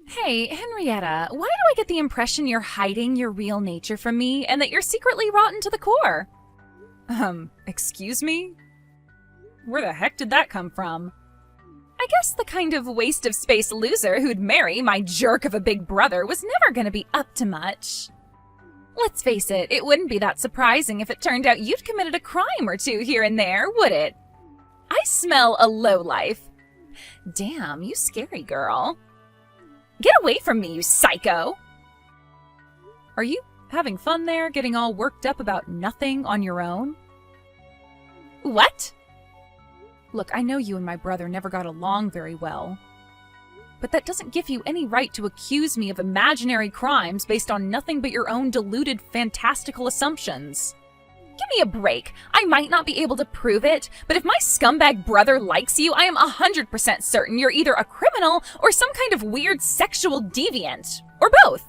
Hey, Henrietta, why do I get the impression you're hiding your real nature from me and that you're secretly rotten to the core? Excuse me? Where the heck did that come from? I guess the kind of waste of space loser who'd marry my jerk of a big brother was never gonna be up to much. Let's face it, it wouldn't be that surprising if it turned out you'd committed a crime or two here and there, would it? I smell a lowlife. Damn, you scary girl. Get away from me, you psycho! Are you having fun there, getting all worked up about nothing on your own? What? Look, I know you and my brother never got along very well. But that doesn't give you any right to accuse me of imaginary crimes based on nothing but your own deluded, fantastical assumptions. Give me a break. I might not be able to prove it, but if my scumbag brother likes you, I am 100% certain you're either a criminal or some kind of weird sexual deviant. Or both.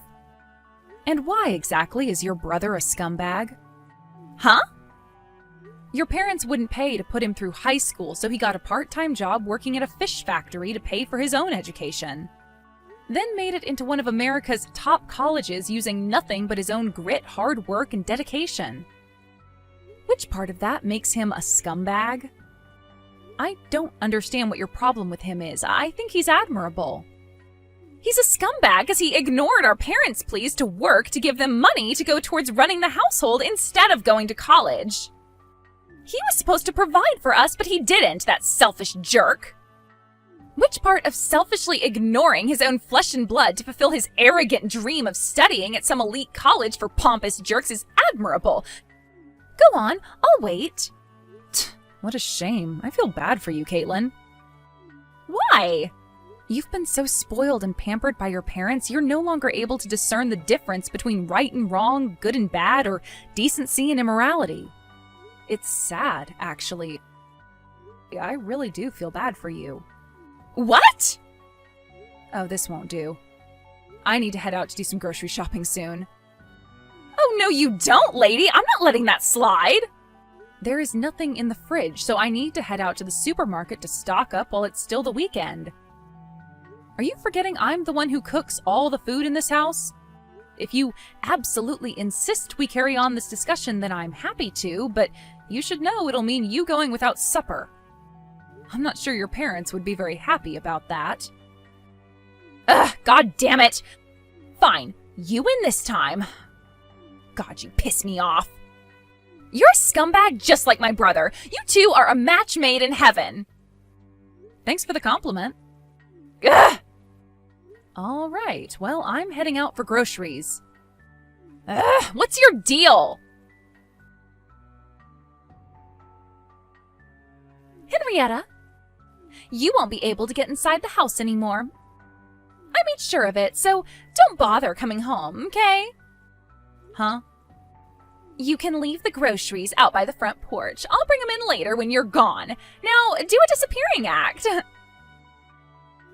And why exactly is your brother a scumbag? Huh? Your parents wouldn't pay to put him through high school, so he got a part-time job working at a fish factory to pay for his own education. Then made it into one of America's top colleges using nothing but his own grit, hard work, and dedication. Which part of that makes him a scumbag? I don't understand what your problem with him is. I think he's admirable. He's a scumbag because he ignored our parents' pleas to work to give them money to go towards running the household instead of going to college. He was supposed to provide for us, but he didn't, that selfish jerk. Which part of selfishly ignoring his own flesh and blood to fulfill his arrogant dream of studying at some elite college for pompous jerks is admirable? Go on, I'll wait. What a shame. I feel bad for you, Caitlin. Why? You've been so spoiled and pampered by your parents, you're no longer able to discern the difference between right and wrong, good and bad, or decency and immorality. It's sad, actually. I really do feel bad for you. What? Oh, this won't do. I need to head out to do some grocery shopping soon. Oh, no, you don't, lady! I'm not letting that slide! There is nothing in the fridge, so I need to head out to the supermarket to stock up while it's still the weekend. Are you forgetting I'm the one who cooks all the food in this house? If you absolutely insist we carry on this discussion, then I'm happy to, but you should know it'll mean you going without supper. I'm not sure your parents would be very happy about that. Ugh, god damn it! Fine, you win this time. God, you piss me off. You're a scumbag just like my brother. You two are a match made in heaven. Thanks for the compliment. Ugh! All right, well, I'm heading out for groceries. Ugh, what's your deal? Henrietta, you won't be able to get inside the house anymore. I made sure of it, so don't bother coming home, okay? Huh? You can leave the groceries out by the front porch. I'll bring them in later when you're gone. Now, do a disappearing act.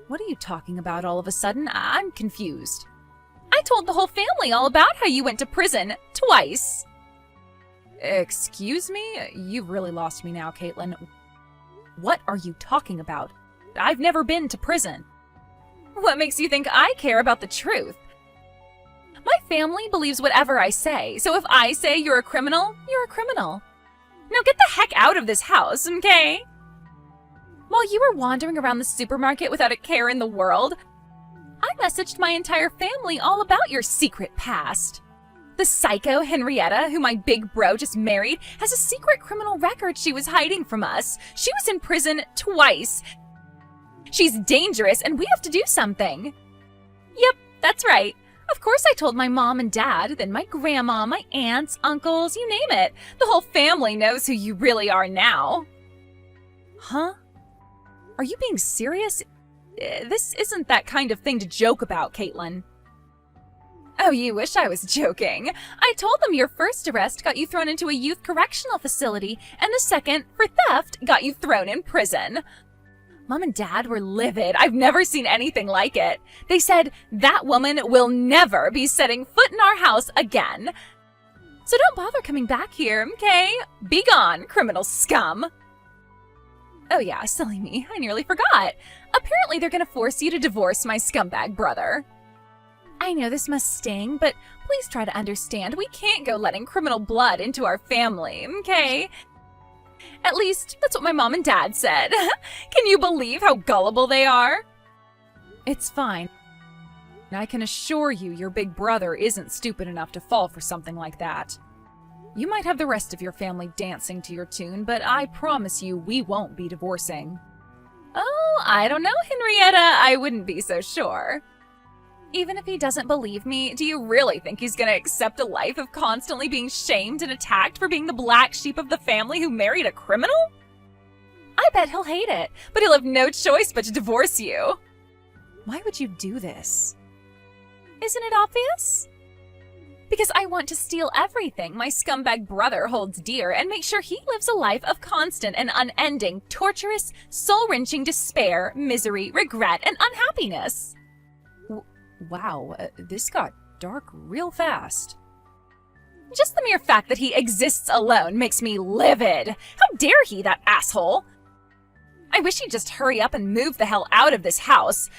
What are you talking about all of a sudden? I'm confused. I told the whole family all about how you went to prison twice. Excuse me? You've really lost me now, Caitlin. What are you talking about? I've never been to prison. What makes you think I care about the truth? My family believes whatever I say, so if I say you're a criminal, you're a criminal. Now get the heck out of this house, okay? While you were wandering around the supermarket without a care in the world, I messaged my entire family all about your secret past. The psycho Henrietta, who my big bro just married, has a secret criminal record she was hiding from us. She was in prison twice. She's dangerous and we have to do something. Yep, that's right. Of course I told my mom and dad, then my grandma, my aunts, uncles, you name it. The whole family knows who you really are now. Huh? Are you being serious? This isn't that kind of thing to joke about, Caitlin. Oh, you wish I was joking. I told them your first arrest got you thrown into a youth correctional facility, and the second, for theft, got you thrown in prison. Mom and Dad were livid. I've never seen anything like it. They said, that woman will never be setting foot in our house again. So don't bother coming back here, okay? Be gone, criminal scum. Oh yeah, silly me. I nearly forgot. Apparently they're gonna force you to divorce my scumbag brother. I know this must sting, but please try to understand we can't go letting criminal blood into our family, okay? At least, that's what my mom and dad said. Can you believe how gullible they are? It's fine. I can assure you your big brother isn't stupid enough to fall for something like that. You might have the rest of your family dancing to your tune, but I promise you we won't be divorcing. Oh, I don't know, Henrietta. I wouldn't be so sure. Even if he doesn't believe me, do you really think he's gonna accept a life of constantly being shamed and attacked for being the black sheep of the family who married a criminal? I bet he'll hate it, but he'll have no choice but to divorce you. Why would you do this? Isn't it obvious? Because I want to steal everything my scumbag brother holds dear and make sure he lives a life of constant and unending, torturous, soul-wrenching despair, misery, regret, and unhappiness. Wow, this got dark real fast. Just the mere fact that he exists alone makes me livid. How dare he, that asshole? I wish he'd just hurry up and move the hell out of this house.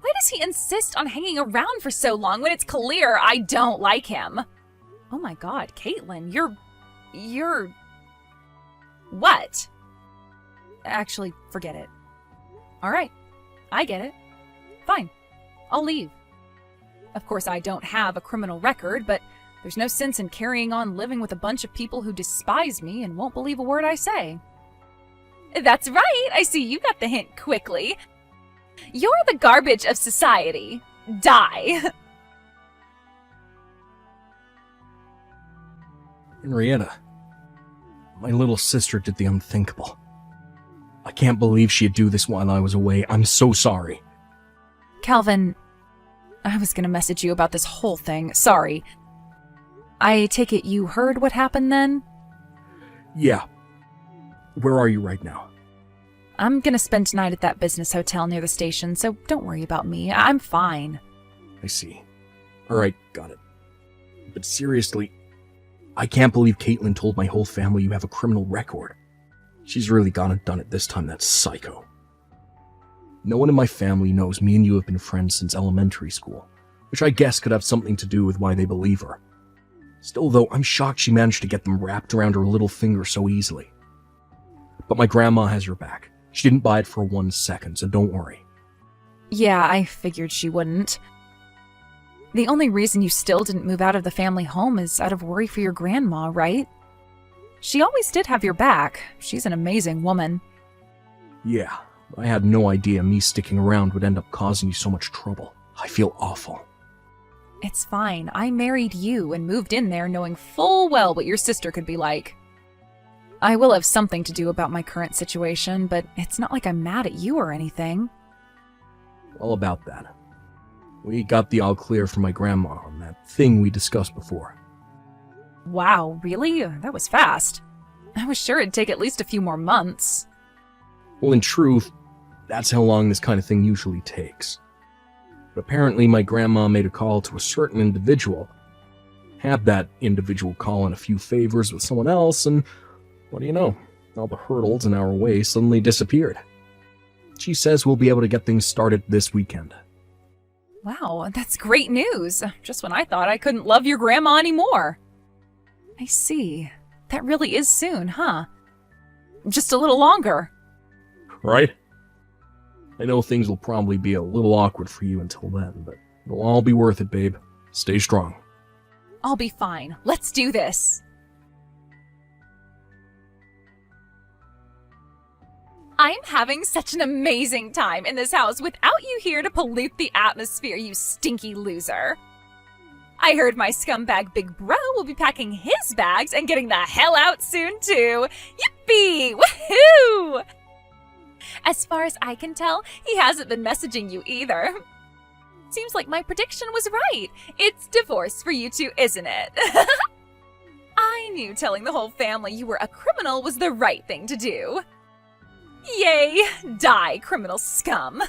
Why does he insist on hanging around for so long when it's clear I don't like him? Oh my god, Caitlin, you're... What? Actually, forget it. Alright, I get it. Fine. I'll leave. Of course, I don't have a criminal record, but there's no sense in carrying on living with a bunch of people who despise me and won't believe a word I say. That's right! I see you got the hint quickly. You're the garbage of society. Die! Henrietta, my little sister did the unthinkable. I can't believe she'd do this while I was away. I'm so sorry. Calvin, I was gonna message you about this whole thing. Sorry. I take it you heard what happened then? Yeah. Where are you right now? I'm gonna spend tonight at that business hotel near the station, so don't worry about me. I'm fine. I see. Alright, got it. But seriously, I can't believe Caitlin told my whole family you have a criminal record. She's really gone and done it this time, that psycho. No one in my family knows me and you have been friends since elementary school, which I guess could have something to do with why they believe her. Still, though, I'm shocked she managed to get them wrapped around her little finger so easily. But my grandma has your back. She didn't buy it for 1 second, so don't worry. Yeah, I figured she wouldn't. The only reason you still didn't move out of the family home is out of worry for your grandma, right? She always did have your back. She's an amazing woman. Yeah. I had no idea me sticking around would end up causing you so much trouble. I feel awful. It's fine. I married you and moved in there knowing full well what your sister could be like. I will have something to do about my current situation, but it's not like I'm mad at you or anything. All about that. We got the all clear from my grandma on that thing we discussed before. Wow, really? That was fast. I was sure it'd take at least a few more months. Well, in truth, that's how long this kind of thing usually takes. But apparently my grandma made a call to a certain individual, had that individual call in a few favors with someone else, and what do you know? All the hurdles in our way suddenly disappeared. She says we'll be able to get things started this weekend. Wow, that's great news. Just when I thought I couldn't love your grandma anymore. I see. That really is soon, huh? Just a little longer. Right? I know things will probably be a little awkward for you until then, but it'll all be worth it, babe. Stay strong. I'll be fine. Let's do this. I'm having such an amazing time in this house without you here to pollute the atmosphere, you stinky loser. I heard my scumbag big bro will be packing his bags and getting the hell out soon too. Yippee! Woohoo! As far as I can tell, he hasn't been messaging you either. Seems like my prediction was right. It's divorce for you two, isn't it? I knew telling the whole family you were a criminal was the right thing to do. Yay! Die, criminal scum!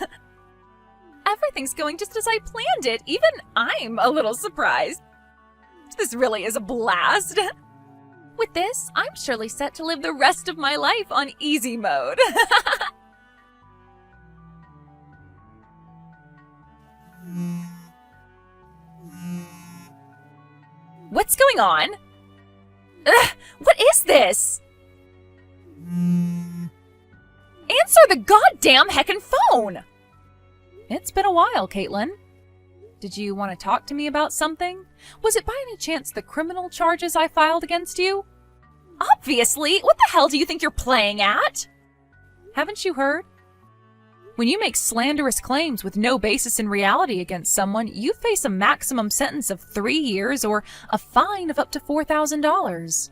Everything's going just as I planned it. Even I'm a little surprised. This really is a blast. With this, I'm surely set to live the rest of my life on easy mode. What's going on? Ugh, what is this? Answer the goddamn heckin' phone! It's been a while, Caitlin. Did you want to talk to me about something? Was it by any chance the criminal charges I filed against you? Obviously! What the hell do you think you're playing at? Haven't you heard? When you make slanderous claims with no basis in reality against someone, you face a maximum sentence of 3 years or a fine of up to $4,000.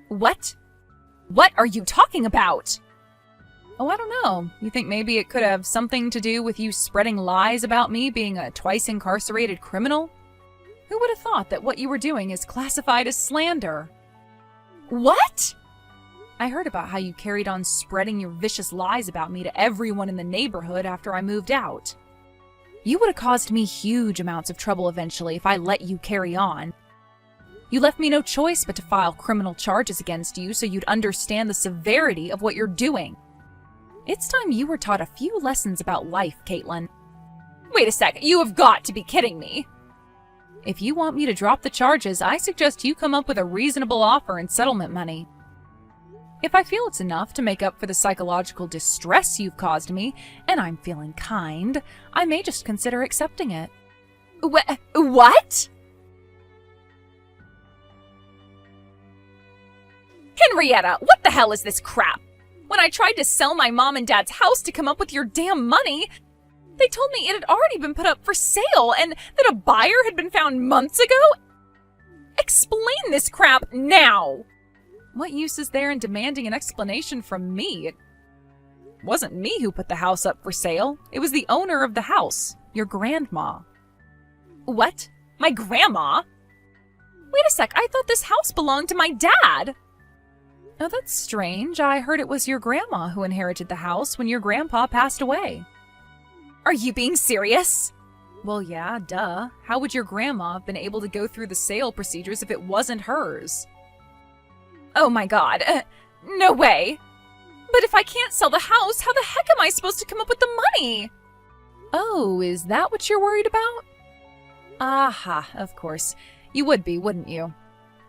What? What are you talking about? Oh, I don't know. You think maybe it could have something to do with you spreading lies about me being a twice incarcerated criminal? Who would have thought that what you were doing is classified as slander? What? I heard about how you carried on spreading your vicious lies about me to everyone in the neighborhood after I moved out. You would have caused me huge amounts of trouble eventually if I let you carry on. You left me no choice but to file criminal charges against you so you'd understand the severity of what you're doing. It's time you were taught a few lessons about life, Caitlin. Wait a sec, you have got to be kidding me. If you want me to drop the charges, I suggest you come up with a reasonable offer and settlement money. If I feel it's enough to make up for the psychological distress you've caused me, and I'm feeling kind, I may just consider accepting it. What? Henrietta, what the hell is this crap? When I tried to sell my mom and dad's house to come up with your damn money, they told me it had already been put up for sale and that a buyer had been found months ago? Explain this crap now! What use is there in demanding an explanation from me? It wasn't me who put the house up for sale. It was the owner of the house, your grandma. What? My grandma? Wait a sec, I thought this house belonged to my dad. Oh, that's strange. I heard it was your grandma who inherited the house when your grandpa passed away. Are you being serious? Well, yeah, duh. How would your grandma have been able to go through the sale procedures if it wasn't hers? Oh my god, no way! But if I can't sell the house, how the heck am I supposed to come up with the money? Oh, is that what you're worried about? Aha, of course. You would be, wouldn't you?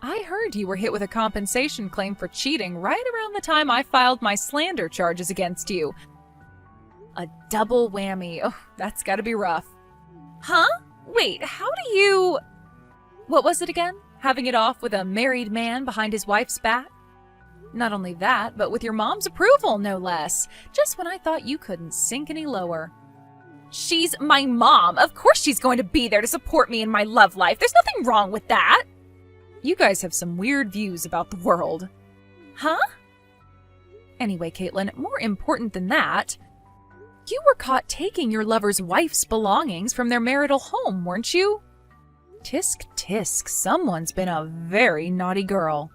I heard you were hit with a compensation claim for cheating right around the time I filed my slander charges against you. A double whammy. Oh, that's gotta be rough. Huh? Wait, how do you... What was it again? Having it off with a married man behind his wife's back? Not only that, but with your mom's approval, no less. Just when I thought you couldn't sink any lower. She's my mom. Of course she's going to be there to support me in my love life. There's nothing wrong with that. You guys have some weird views about the world. Huh? Anyway, Caitlin, more important than that, you were caught taking your lover's wife's belongings from their marital home, weren't you? Tisk tisk, someone's been a very naughty girl.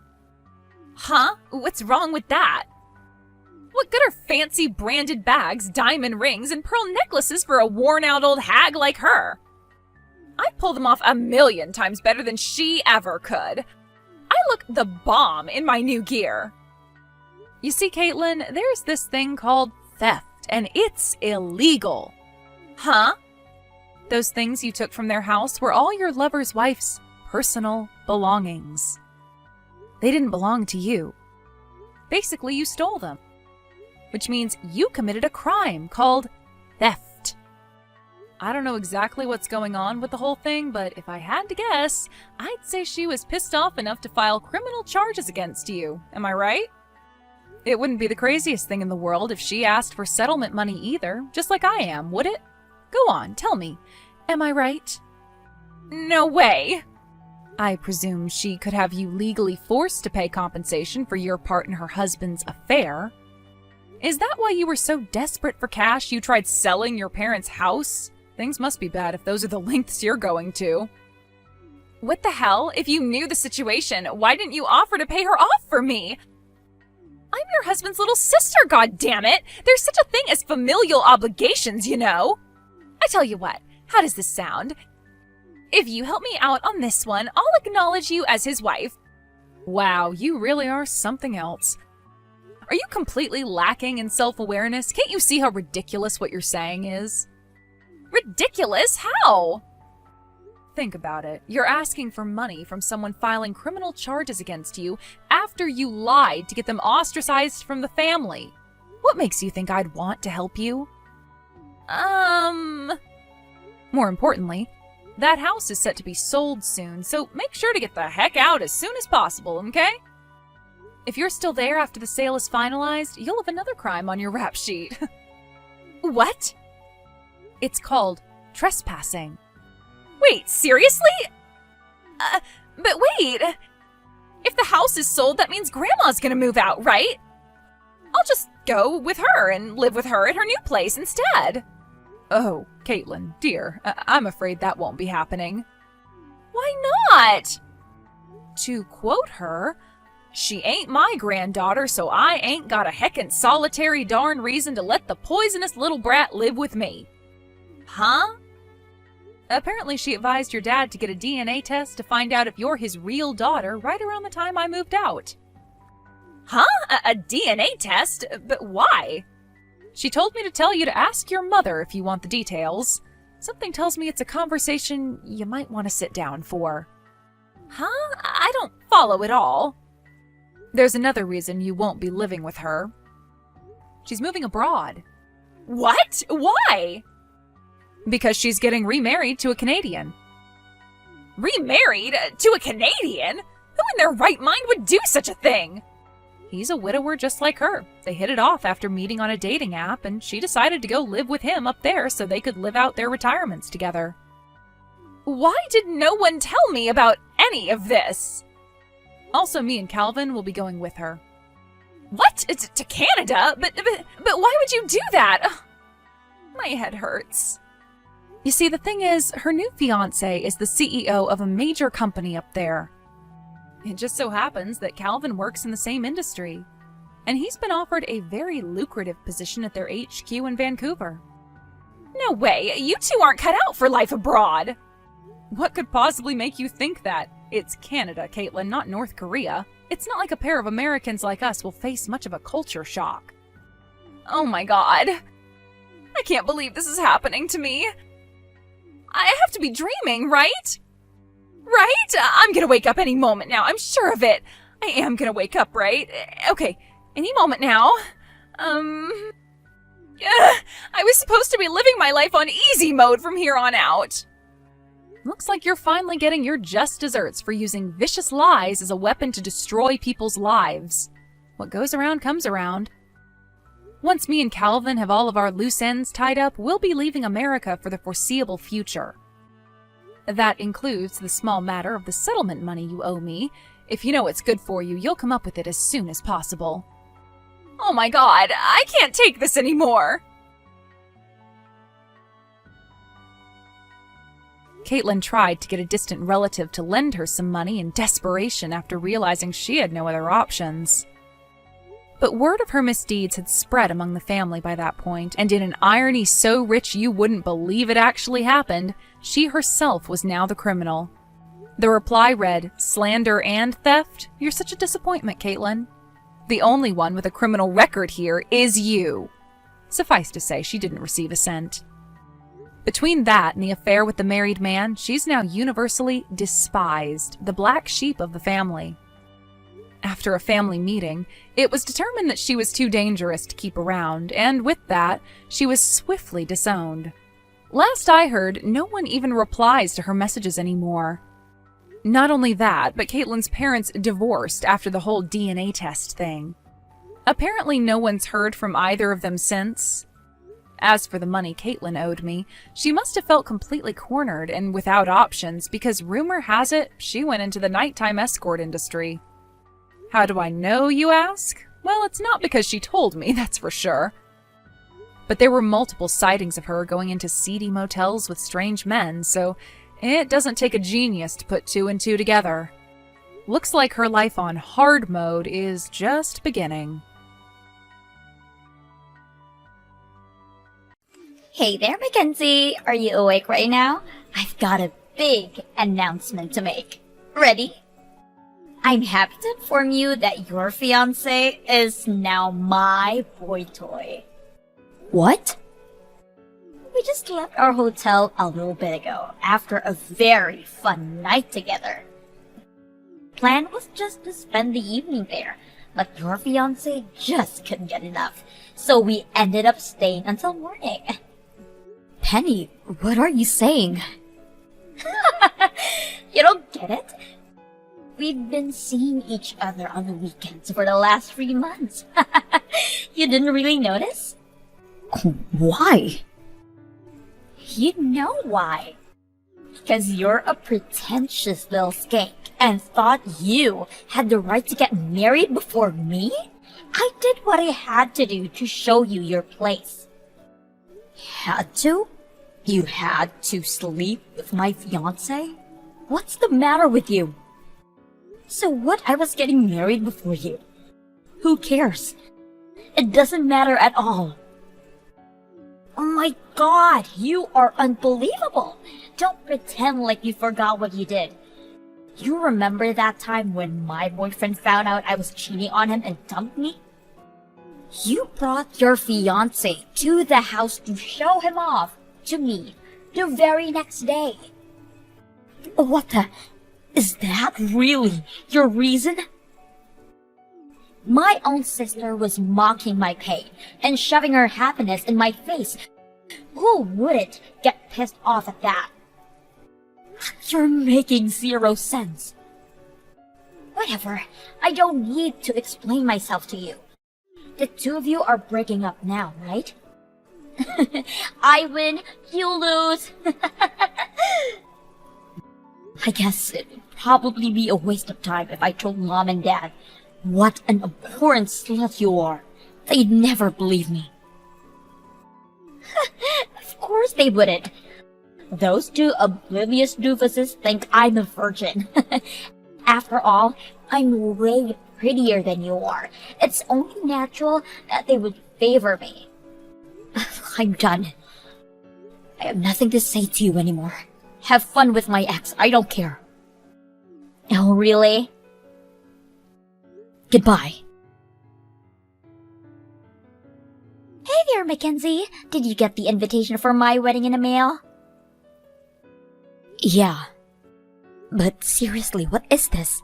Huh? What's wrong with that? What good are fancy branded bags, diamond rings, and pearl necklaces for a worn-out old hag like her? I pull them off 1,000,000 times better than she ever could. I look the bomb in my new gear. You see, Caitlin, there's this thing called theft, and it's illegal. Huh? Those things you took from their house were all your lover's wife's personal belongings. They didn't belong to you. Basically, you stole them. Which means you committed a crime called theft. I don't know exactly what's going on with the whole thing, but if I had to guess, I'd say she was pissed off enough to file criminal charges against you. Am I right? It wouldn't be the craziest thing in the world if she asked for settlement money either, just like I am, would it? Go on, tell me. Am I right? No way! I presume she could have you legally forced to pay compensation for your part in her husband's affair. Is that why you were so desperate for cash you tried selling your parents' house? Things must be bad if those are the lengths you're going to. What the hell? If you knew the situation, why didn't you offer to pay her off for me? I'm your husband's little sister, goddammit! There's such a thing as familial obligations, you know! I tell you what, how does this sound? If you help me out on this one, I'll acknowledge you as his wife. Wow, you really are something else. Are you completely lacking in self-awareness? Can't you see how ridiculous what you're saying is? Ridiculous? How? Think about it. You're asking for money from someone filing criminal charges against you after you lied to get them ostracized from the family. What makes you think I'd want to help you? More importantly, that house is set to be sold soon, so make sure to get the heck out as soon as possible, okay? If you're still there after the sale is finalized, you'll have another crime on your rap sheet. What? It's called trespassing. Wait, seriously? But wait! If the house is sold, that means Grandma's gonna move out, right? I'll just go with her and live with her at her new place instead. Oh, Caitlin, dear, I'm afraid that won't be happening. Why not? To quote her, she ain't my granddaughter, so I ain't got a heckin' solitary darn reason to let the poisonous little brat live with me. Huh? Apparently she advised your dad to get a DNA test to find out if you're his real daughter right around the time I moved out. Huh? A DNA test? But why? She told me to tell you to ask your mother if you want the details. Something tells me it's a conversation you might want to sit down for. Huh? I don't follow at all. There's another reason you won't be living with her. She's moving abroad. What? Why? Because she's getting remarried to a Canadian. Remarried? To a Canadian? Who in their right mind would do such a thing? He's a widower just like her. They hit it off after meeting on a dating app, and she decided to go live with him up there so they could live out their retirements together. Why did no one tell me about any of this? Also, me and Calvin will be going with her. What? To Canada? But why would you do that? Ugh. My head hurts. You see, the thing is, her new fiancé is the CEO of a major company up there. It just so happens that Calvin works in the same industry, and he's been offered a very lucrative position at their HQ in Vancouver. No way! You two aren't cut out for life abroad! What could possibly make you think that? It's Canada, Caitlin, not North Korea. It's not like a pair of Americans like us will face much of a culture shock. Oh my god. I can't believe this is happening to me. I have to be dreaming, right? Right? I'm gonna wake up any moment now, I'm sure of it. I am gonna wake up, right? Okay, any moment now. I was supposed to be living my life on easy mode from here on out. Looks like you're finally getting your just desserts for using vicious lies as a weapon to destroy people's lives. What goes around comes around. Once me and Calvin have all of our loose ends tied up, we'll be leaving America for the foreseeable future. That includes the small matter of the settlement money you owe me. If you know what's good for you, you'll come up with it as soon as possible. Oh my god, I can't take this anymore! Caitlin tried to get a distant relative to lend her some money in desperation after realizing she had no other options. But word of her misdeeds had spread among the family by that point, and in an irony so rich you wouldn't believe it actually happened, she herself was now the criminal. The reply read, "Slander and theft? You're such a disappointment, Caitlin. The only one with a criminal record here is you." Suffice to say, she didn't receive a cent. Between that and the affair with the married man, she's now universally despised, the black sheep of the family. After a family meeting, it was determined that she was too dangerous to keep around, and with that, she was swiftly disowned. Last I heard, no one even replies to her messages anymore. Not only that, but Caitlin's parents divorced after the whole DNA test thing. Apparently no one's heard from either of them since. As for the money Caitlin owed me, she must have felt completely cornered and without options because rumor has it she went into the nighttime escort industry. How do I know, you ask? Well, it's not because she told me, that's for sure. But there were multiple sightings of her going into seedy motels with strange men, so it doesn't take a genius to put two and two together. Looks like her life on hard mode is just beginning. Hey there, Mackenzie. Are you awake right now? I've got a big announcement to make. Ready? I'm happy to inform you that your fiancé is now my boy toy. What? We just left our hotel a little bit ago after a very fun night together. Plan was just to spend the evening there, but your fiancé just couldn't get enough, so we ended up staying until morning. Penny, what are you saying? You don't get it? We've been seeing each other on the weekends for the last 3 months. You didn't really notice? Why? You know why. Because you're a pretentious little skank and thought you had the right to get married before me? I did what I had to do to show you your place. Had to? You had to sleep with my fiancé? What's the matter with you? So what? I was getting married before you. Who cares? It doesn't matter at all. Oh my god, you are unbelievable. Don't pretend like you forgot what you did. You remember that time when my boyfriend found out I was cheating on him and dumped me? You brought your fiancé to the house to show him off to me the very next day. What the? Is that really your reason? My own sister was mocking my pain and shoving her happiness in my face. Who wouldn't get pissed off at that? You're making zero sense. Whatever. I don't need to explain myself to you. The two of you are breaking up now, right? I win, you lose. I guess it would probably be a waste of time if I told Mom and Dad what an abhorrent slut you are. They'd never believe me. Of course they wouldn't. Those two oblivious doofuses think I'm a virgin. After all, I'm way prettier than you are. It's only natural that they would favor me. I'm done. I have nothing to say to you anymore. Have fun with my ex. I don't care. Oh, really? Goodbye. Hey there, Mackenzie. Did you get the invitation for my wedding in the mail? Yeah. But seriously, what is this?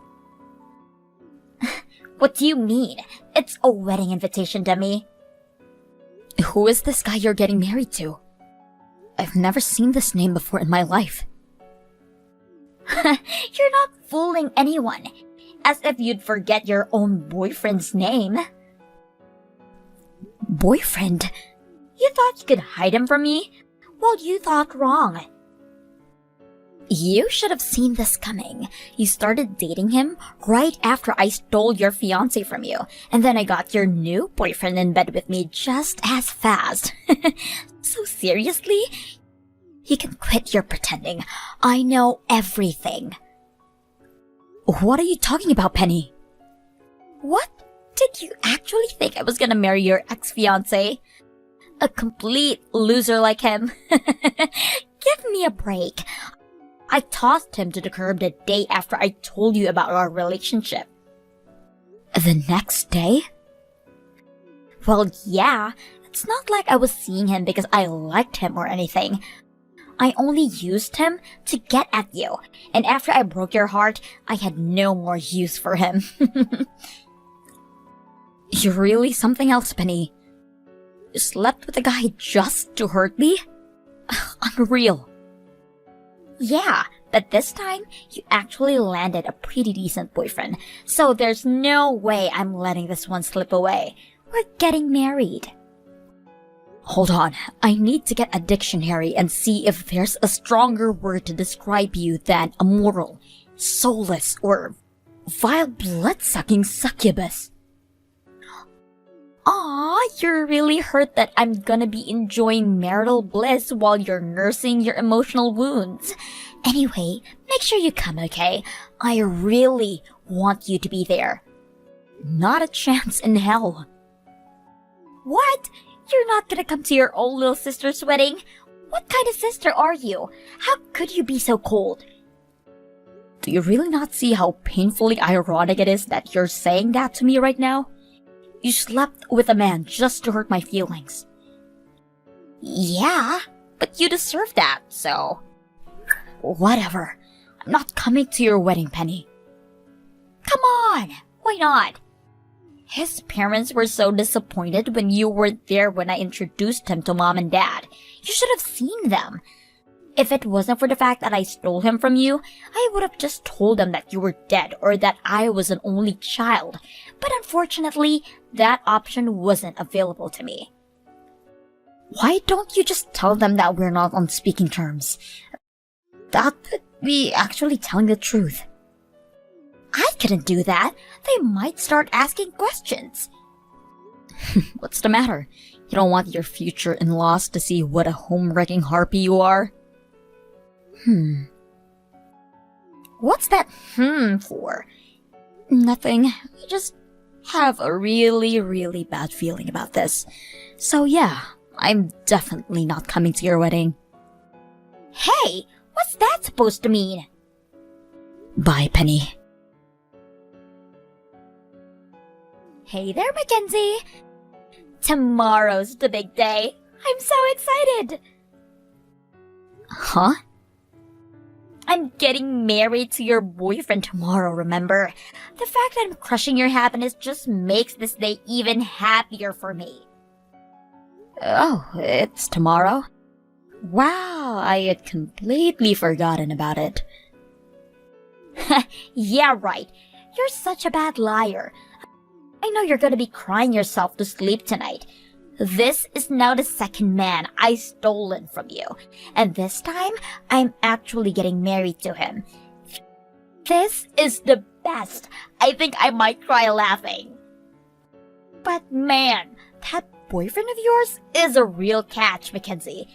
What do you mean? It's a wedding invitation, dummy. Who is this guy you're getting married to? I've never seen this name before in my life. You're not fooling anyone. As if you'd forget your own boyfriend's name. Boyfriend? You thought you could hide him from me? Well, you thought wrong. You should have seen this coming. You started dating him right after I stole your fiancé from you, and then I got your new boyfriend in bed with me just as fast. So seriously? You can quit your pretending. I know everything. What are you talking about, Penny? What? Did you actually think I was gonna marry your ex-fiancé? A complete loser like him? Give me a break. I tossed him to the curb the day after I told you about our relationship. The next day? Well, yeah. It's not like I was seeing him because I liked him or anything. I only used him to get at you, and after I broke your heart, I had no more use for him. You're really something else, Penny. You slept with a guy just to hurt me? Unreal. Yeah, but this time, you actually landed a pretty decent boyfriend, so there's no way I'm letting this one slip away. We're getting married. Hold on, I need to get a dictionary and see if there's a stronger word to describe you than immoral, soulless, or vile blood-sucking succubus. Aw, you're really hurt that I'm gonna be enjoying marital bliss while you're nursing your emotional wounds. Anyway, make sure you come, okay? I really want you to be there. Not a chance in hell. What? You're not gonna come to your old little sister's wedding? What kind of sister are you? How could you be so cold? Do you really not see how painfully ironic it is that you're saying that to me right now? You slept with a man just to hurt my feelings. Yeah, but you deserve that, so... Whatever. I'm not coming to your wedding, Penny. Come on! Why not? His parents were so disappointed when you weren't there when I introduced him to Mom and Dad. You should have seen them. If it wasn't for the fact that I stole him from you, I would have just told them that you were dead or that I was an only child. But unfortunately, that option wasn't available to me. Why don't you just tell them that we're not on speaking terms? That would be actually telling the truth. I couldn't do that. They might start asking questions. What's the matter? You don't want your future in-laws to see what a home-wrecking harpy you are? What's that for? Nothing. I just have a really, really bad feeling about this. So yeah, I'm definitely not coming to your wedding. Hey, what's that supposed to mean? Bye, Penny. Hey there, Mackenzie. Tomorrow's the big day. I'm so excited. Huh? I'm getting married to your boyfriend tomorrow, remember? The fact that I'm crushing your happiness just makes this day even happier for me. Oh, it's tomorrow? Wow, I had completely forgotten about it. Yeah, right. You're such a bad liar. I know you're gonna be crying yourself to sleep tonight. This is now the second man I stolen from you, and this time I'm actually getting married to him. This is the best. I think I might cry laughing. But man, that boyfriend of yours is a real catch, Mackenzie.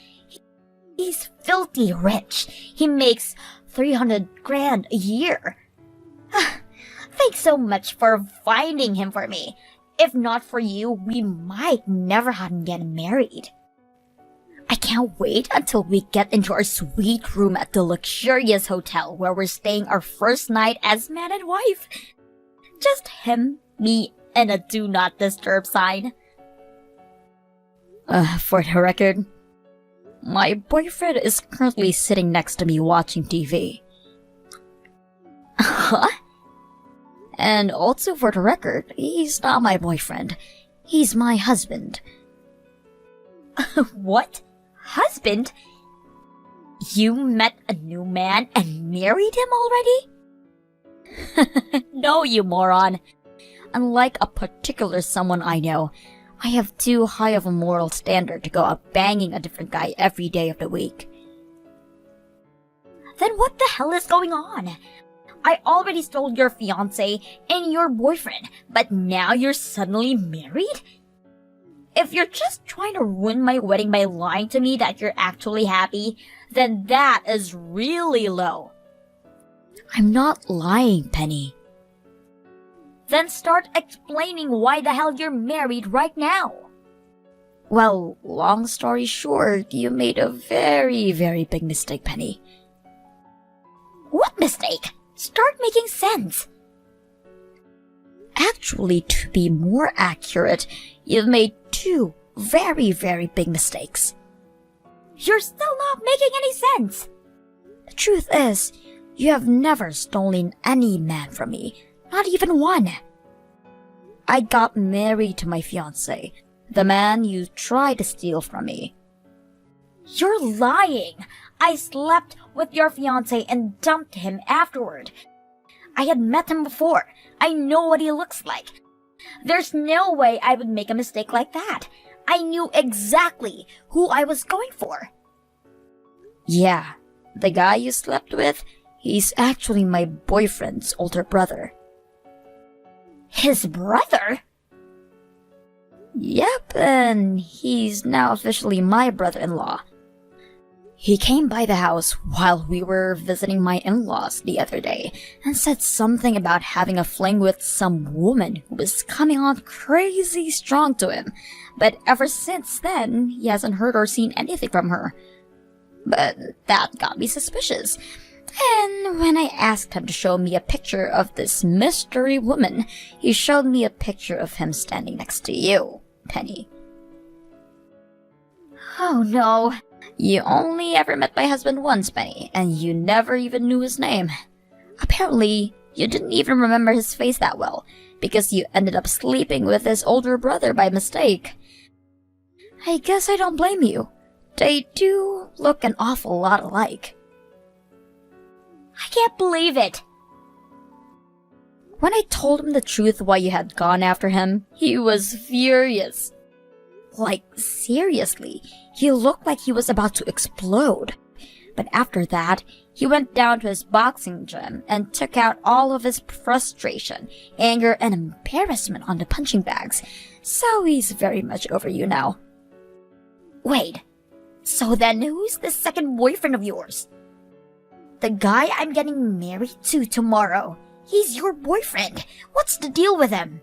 He's filthy rich. He makes 300 grand a year. Thanks so much for finding him for me. If not for you, we might never have gotten married. I can't wait until we get into our sweet room at the luxurious hotel where we're staying our first night as man and wife. Just him, me, and a do not disturb sign. For the record, my boyfriend is currently sitting next to me watching TV. Huh? And also for the record, he's not my boyfriend. He's my husband. What? Husband? You met a new man and married him already? No, you moron. Unlike a particular someone I know, I have too high of a moral standard to go out banging a different guy every day of the week. Then what the hell is going on? I already stole your fiancé and your boyfriend, but now you're suddenly married? If you're just trying to ruin my wedding by lying to me that you're actually happy, then that is really low. I'm not lying, Penny. Then start explaining why the hell you're married right now. Well, long story short, you made a very, very big mistake, Penny. What mistake? Start making sense. Actually, to be more accurate, you've made two very, very big mistakes. You're still not making any sense. The truth is, you have never stolen any man from me, not even one. I got married to my fiancé, the man you tried to steal from me. You're lying. I slept with your fiancé and dumped him afterward. I had met him before. I know what he looks like. There's no way I would make a mistake like that. I knew exactly who I was going for. Yeah, the guy you slept with, he's actually my boyfriend's older brother. His brother? Yep, and he's now officially my brother-in-law. He came by the house while we were visiting my in-laws the other day and said something about having a fling with some woman who was coming on crazy strong to him, but ever since then, he hasn't heard or seen anything from her. But that got me suspicious. And when I asked him to show me a picture of this mystery woman, he showed me a picture of him standing next to you, Penny. Oh no. You only ever met my husband once, Penny, and you never even knew his name. Apparently, you didn't even remember his face that well, because you ended up sleeping with his older brother by mistake. I guess I don't blame you. They do look an awful lot alike. I can't believe it! When I told him the truth why you had gone after him, he was furious. Like, seriously, he looked like he was about to explode. But after that, he went down to his boxing gym and took out all of his frustration, anger, and embarrassment on the punching bags. So he's very much over you now. Wait, so then who's the second boyfriend of yours? The guy I'm getting married to tomorrow. He's your boyfriend. What's the deal with him?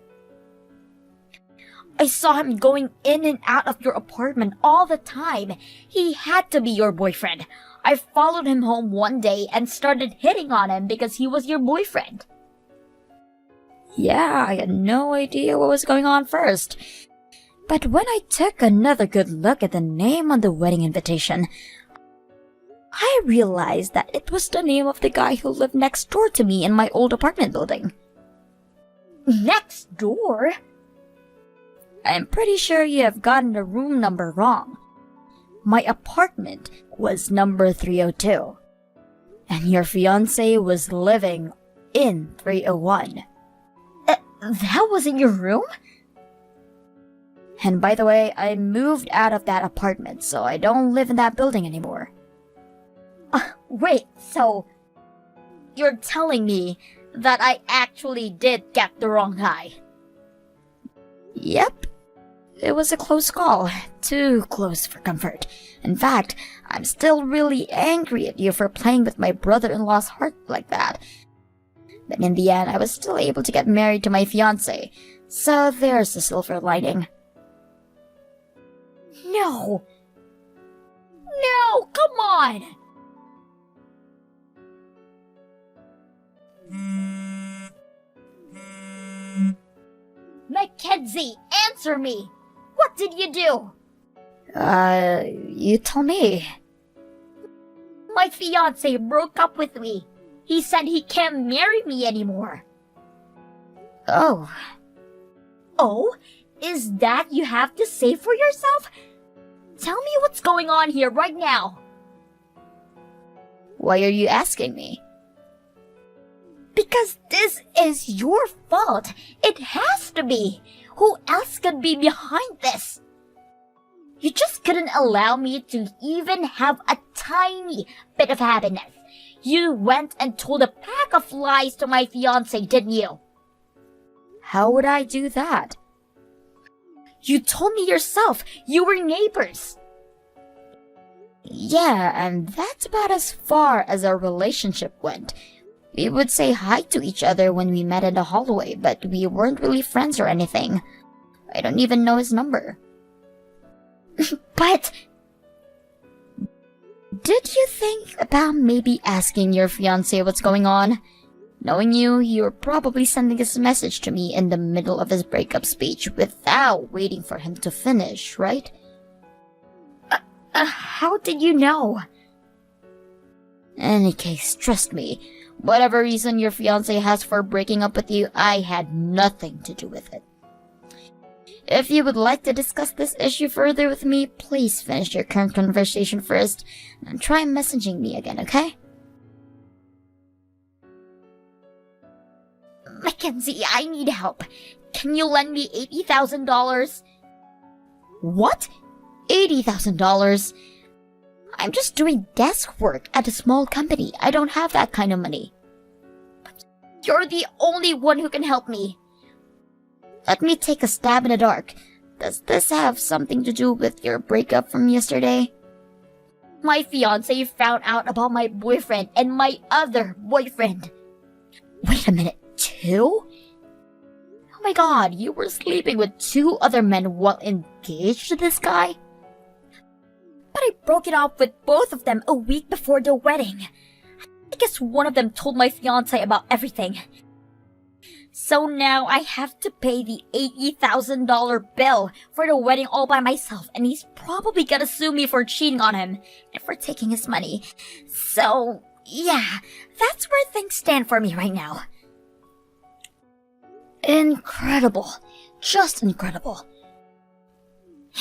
I saw him going in and out of your apartment all the time. He had to be your boyfriend. I followed him home one day and started hitting on him because he was your boyfriend. Yeah, I had no idea what was going on first. But when I took another good look at the name on the wedding invitation, I realized that it was the name of the guy who lived next door to me in my old apartment building. Next door? I'm pretty sure you have gotten the room number wrong. My apartment was number 302, and your fiancé was living in 301. That wasn't your room? And by the way, I moved out of that apartment, so I don't live in that building anymore. Wait, so you're telling me that I actually did get the wrong guy? Yep. It was a close call. Too close for comfort. In fact, I'm still really angry at you for playing with my brother-in-law's heart like that. But in the end, I was still able to get married to my fiancé. So there's the silver lining. No! No! Come on! Mackenzie, answer me! What did you do? You tell me. My fiancé broke up with me. He said he can't marry me anymore. Oh. Oh? Is that you have to say for yourself? Tell me what's going on here right now. Why are you asking me? Because this is your fault. It has to be. Who else could be behind this? You just couldn't allow me to even have a tiny bit of happiness. You went and told a pack of lies to my fiancé, didn't you? How would I do that? You told me yourself. You were neighbors. Yeah, and that's about as far as our relationship went. We would say hi to each other when we met in the hallway, but we weren't really friends or anything. I don't even know his number. But did you think about maybe asking your fiancé what's going on? Knowing you, you're probably sending this message to me in the middle of his breakup speech without waiting for him to finish, right? How did you know? Any case, trust me. Whatever reason your fiancé has for breaking up with you, I had nothing to do with it. If you would like to discuss this issue further with me, please finish your current conversation first, and try messaging me again, okay? Mackenzie, I need help. Can you lend me $80,000? What? $80,000? I'm just doing desk work at a small company. I don't have that kind of money. But you're the only one who can help me. Let me take a stab in the dark. Does this have something to do with your breakup from yesterday? My fiancé found out about my boyfriend and my other boyfriend. Wait a minute, 2? Oh my god, you were sleeping with 2 other men while engaged to this guy? But I broke it off with both of them a week before the wedding. I guess one of them told my fiancé about everything. So now I have to pay the $80,000 bill for the wedding all by myself, and he's probably gonna sue me for cheating on him and for taking his money. So, yeah, that's where things stand for me right now. Incredible. Just incredible.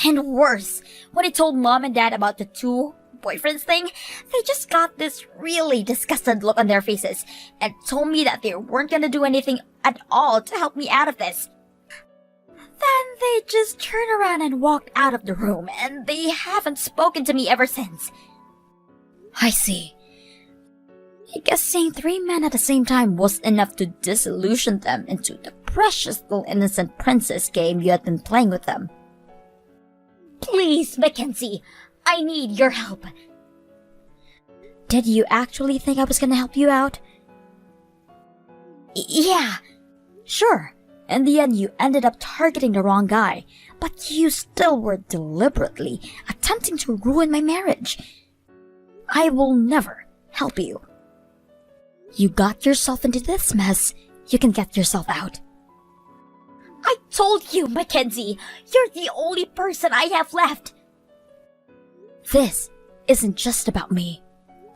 And worse, when I told Mom and Dad about the two boyfriends thing, they just got this really disgusted look on their faces and told me that they weren't gonna do anything at all to help me out of this. Then they just turned around and walked out of the room, and they haven't spoken to me ever since. I see. I guess seeing three men at the same time was enough to disillusion them into the precious little innocent princess game you had been playing with them. Please, Mackenzie, I need your help. Did you actually think I was gonna help you out? Yeah, sure. In the end, you ended up targeting the wrong guy, but you still were deliberately attempting to ruin my marriage. I will never help you. You got yourself into this mess. You can get yourself out. I told you, Mackenzie, you're the only person I have left. This isn't just about me.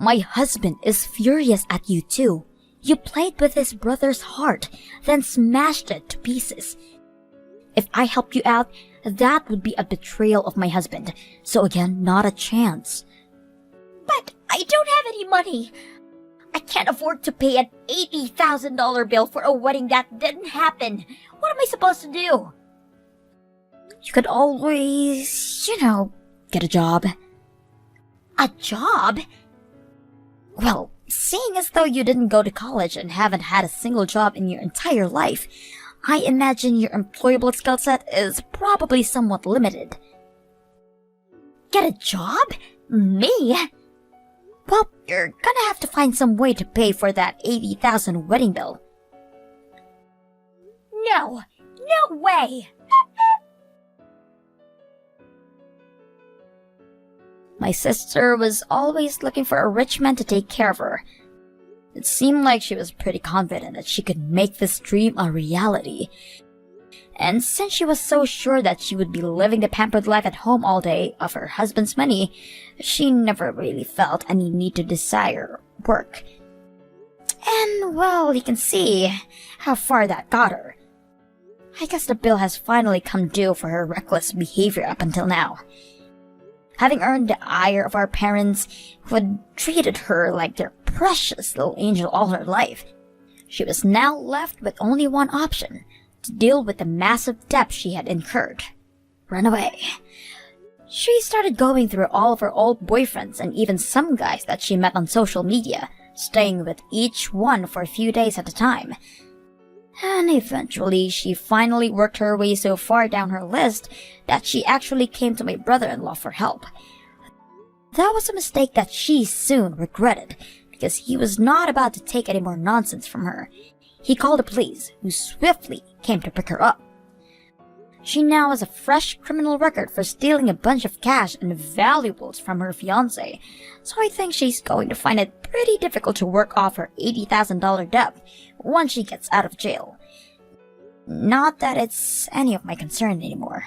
My husband is furious at you too. You played with his brother's heart, then smashed it to pieces. If I helped you out, that would be a betrayal of my husband. So again, not a chance. But I don't have any money. I can't afford to pay an $80,000 bill for a wedding that didn't happen. What am I supposed to do? You could always, get a job. A job? Well, seeing as though you didn't go to college and haven't had a single job in your entire life, I imagine your employable skill set is probably somewhat limited. Get a job? Me? Well, you're gonna have to find some way to pay for that $80,000 wedding bill. No! No way! My sister was always looking for a rich man to take care of her. It seemed like she was pretty confident that she could make this dream a reality. And since she was so sure that she would be living the pampered life at home all day of her husband's money, she never really felt any need to desire work. And, well, you can see how far that got her. I guess the bill has finally come due for her reckless behavior up until now. Having earned the ire of our parents, who had treated her like their precious little angel all her life, she was now left with only one option: to deal with the massive debt she had incurred. Run away. She started going through all of her old boyfriends and even some guys that she met on social media, staying with each one for a few days at a time. And eventually, she finally worked her way so far down her list that she actually came to my brother-in-law for help. That was a mistake that she soon regretted, because he was not about to take any more nonsense from her. He called the police, who swiftly came to pick her up. She now has a fresh criminal record for stealing a bunch of cash and valuables from her fiancé, so I think she's going to find it pretty difficult to work off her $80,000 debt once she gets out of jail. Not that it's any of my concern anymore.